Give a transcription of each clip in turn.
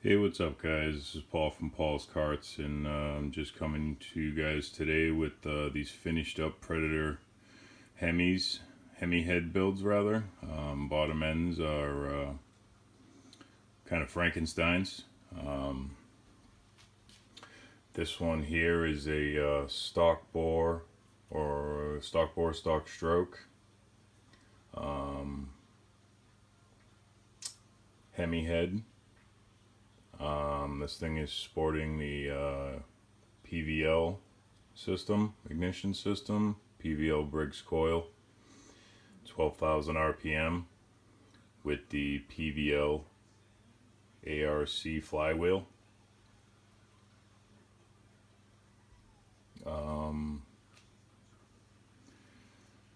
Hey, what's up, guys? This is Paul from Paul's Karts, and I'm just coming to you guys today with these finished up Predator Hemi head builds, rather. Bottom ends are kind of Frankensteins. This one here is a stock bore or stock stroke Hemi head. This thing is sporting the PVL system, ignition system, PVL Briggs coil, 12,000 RPM with the PVL ARC flywheel.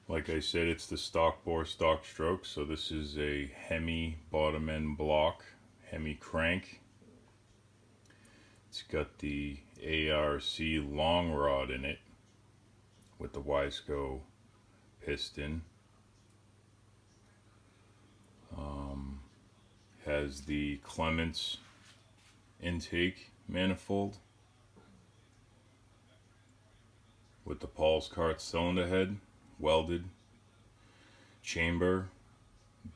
Like I said, it's the stock bore stock stroke, so this is a Hemi bottom end block, Hemi crank. It's got the ARC long rod in it with the Weisco piston. Has the Clements intake manifold with the Paul's Kart cylinder head, welded, chamber,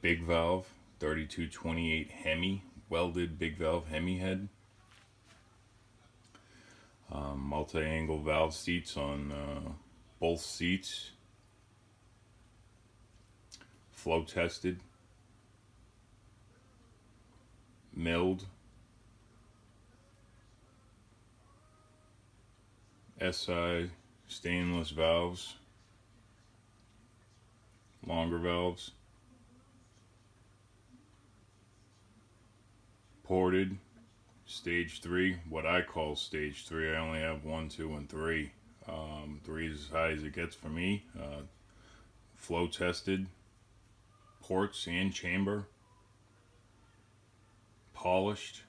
big valve, 3228 Hemi, welded big valve Hemi head. Multi-angle valve seats on both seats, flow tested, milled, SI stainless valves, longer valves, ported, stage 3, what I call stage 3. I only have 1, 2, and 3. 3 is as high as it gets for me. Flow tested, ports and chamber, polished.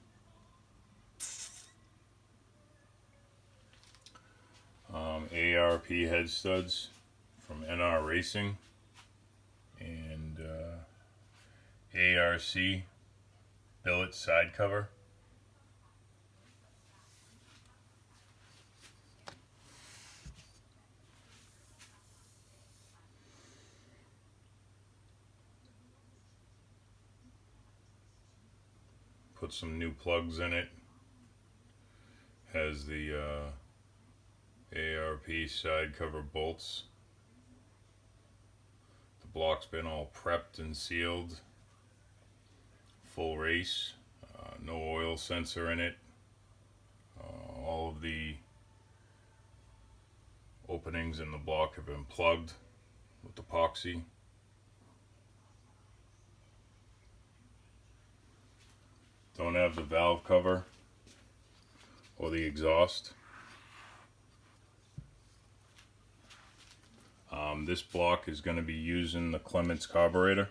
ARP head studs from NR Racing, and ARC billet side cover. Put some new plugs in it. Has the ARP side cover bolts. The block's been all prepped and sealed. Full race. No oil sensor in it. All of the openings in the block have been plugged with epoxy. Don't have the valve cover or the exhaust. This block is going to be using the Clements carburetor.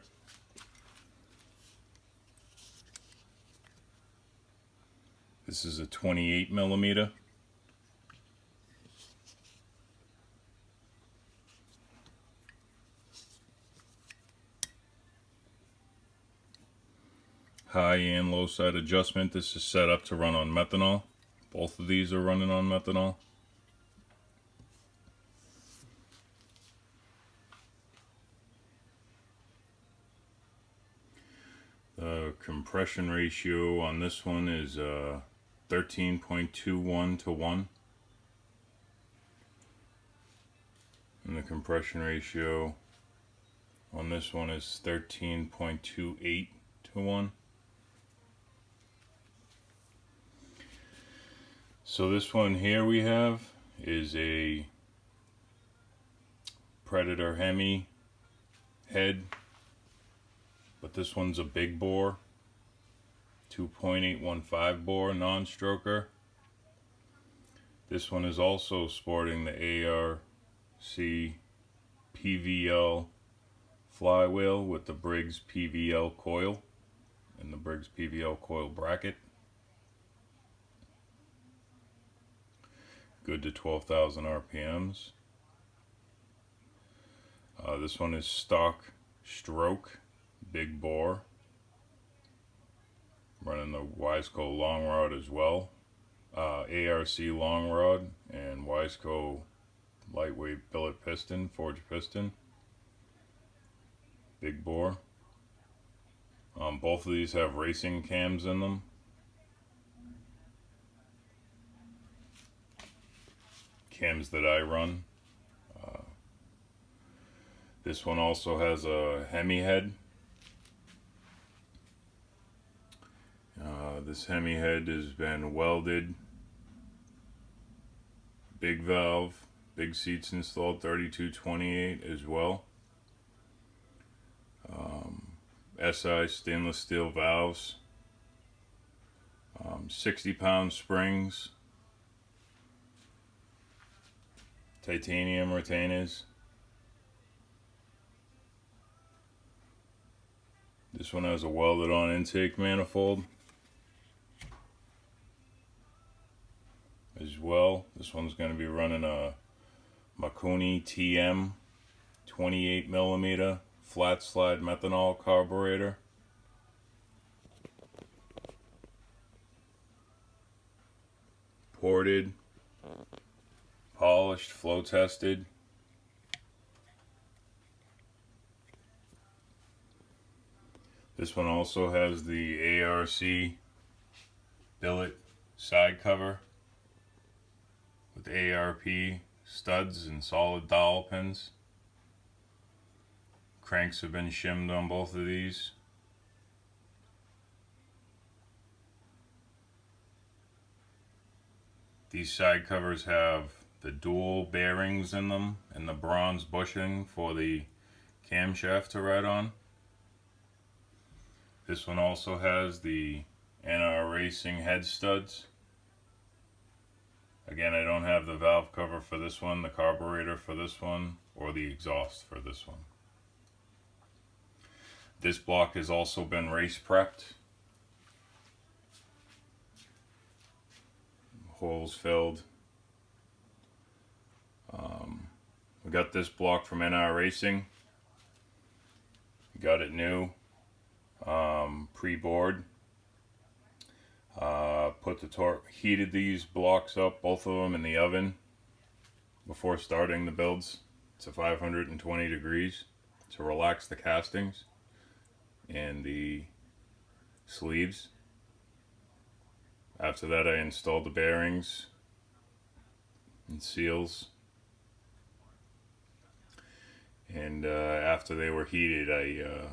This is a 28 millimeter. High and low side adjustment. This is set up to run on methanol. Both of these are running on methanol. The compression ratio on this one is 13.21 to 1. And the compression ratio on this one is 13.28 to 1. So this one here we have is a Predator Hemi head, but this one's a big bore, 2.815 bore non-stroker. This one is also sporting the ARC PVL flywheel with the Briggs PVL coil and the Briggs PVL coil bracket. Good to 12,000 RPMs. This one is stock stroke, big bore, Running the Weisco long rod as well. ARC long rod and Weisco lightweight billet piston, forged piston. Big bore. Both of these have racing cams in them. Cams that I run. This one also has a hemi head. This hemi head has been welded. Big valve, big seats installed, 3228 as well. SI stainless steel valves. 60-pound springs. Titanium retainers. This one has a welded on intake manifold as well. This one's going to be running a Makuni TM 28mm flat slide methanol carburetor. Ported, polished, flow tested. This one also has the ARC billet side cover with ARP studs and solid dowel pins. Cranks have been shimmed on both of these. These side covers have the dual bearings in them and the bronze bushing for the camshaft to ride on. This one also has the NR Racing head studs. Again, I don't have the valve cover for this one, the carburetor for this one, or the exhaust for this one. This block has also been race prepped. Holes filled. We got this block from NR Racing. Got it new, pre-board. Put the torque, heated these blocks up, both of them in the oven before starting the builds to 520 degrees to relax the castings and the sleeves. After that, I installed the bearings and seals, and after they were heated, I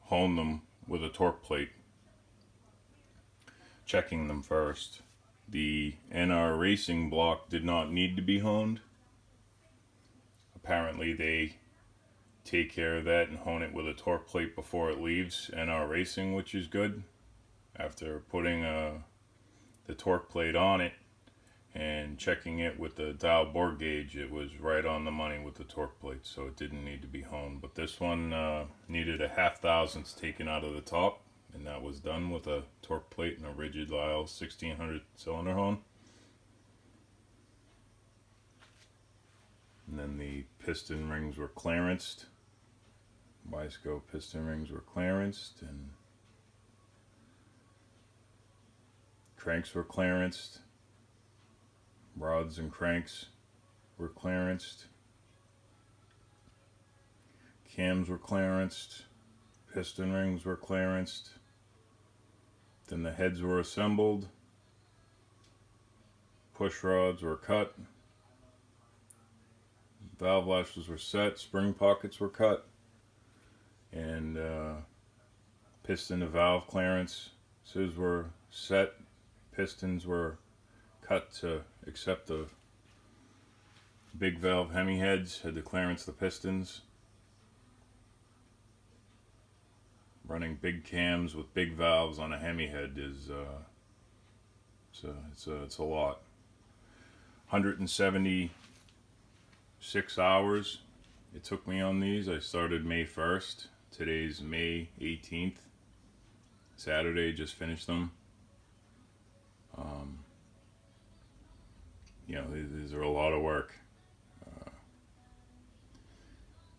honed them with a torque plate, checking them first. The NR Racing block did not need to be honed. Apparently they take care of that and hone it with a torque plate before it leaves NR Racing, which is good. After putting the torque plate on it and checking it with the dial bore gauge, it was right on the money with the torque plate, so it didn't need to be honed. But this one needed a 0.5 thousandths taken out of the top, and that was done with a torque plate and a rigid Lyle 1600 cylinder hone. And then the piston rings were clearanced. Weisco piston rings were clearanced, and cranks were clearanced. Rods and cranks were clearanced. Cams were clearanced. Piston rings were clearanced. Then the heads were assembled. Push rods were cut. Valve latches were set. Spring pockets were cut. And piston to valve clearances were set. Pistons were cut to accept the big valve hemi heads. Had to clearance the pistons. Running big cams with big valves on a hemi head is it's a lot. 176 hours it took me on these. I started May 1st. Today's May 18th. Saturday, just finished them. You know, these are a lot of work.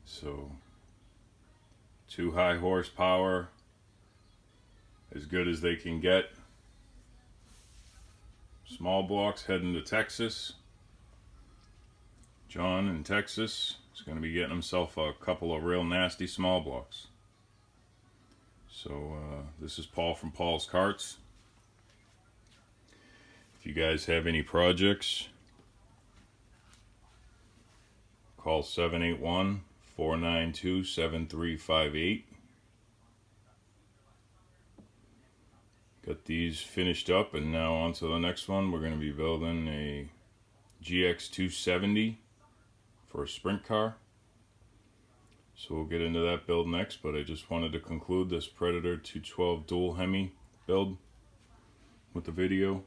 So 2 high horsepower as good as they can get. Small blocks heading to Texas. John in Texas is going to be getting himself a couple of real nasty small blocks. So this is Paul from Paul's Karts. If you guys have any projects, call 781-492-7358. Got these finished up, and now on to the next one. We're going to be building a GX270 for a sprint car. So we'll get into that build next, but I just wanted to conclude this Predator 212 dual hemi build with the video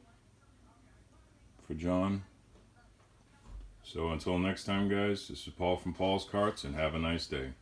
for John. So until next time, guys, this is Paul from Paul's Karts, and have a nice day.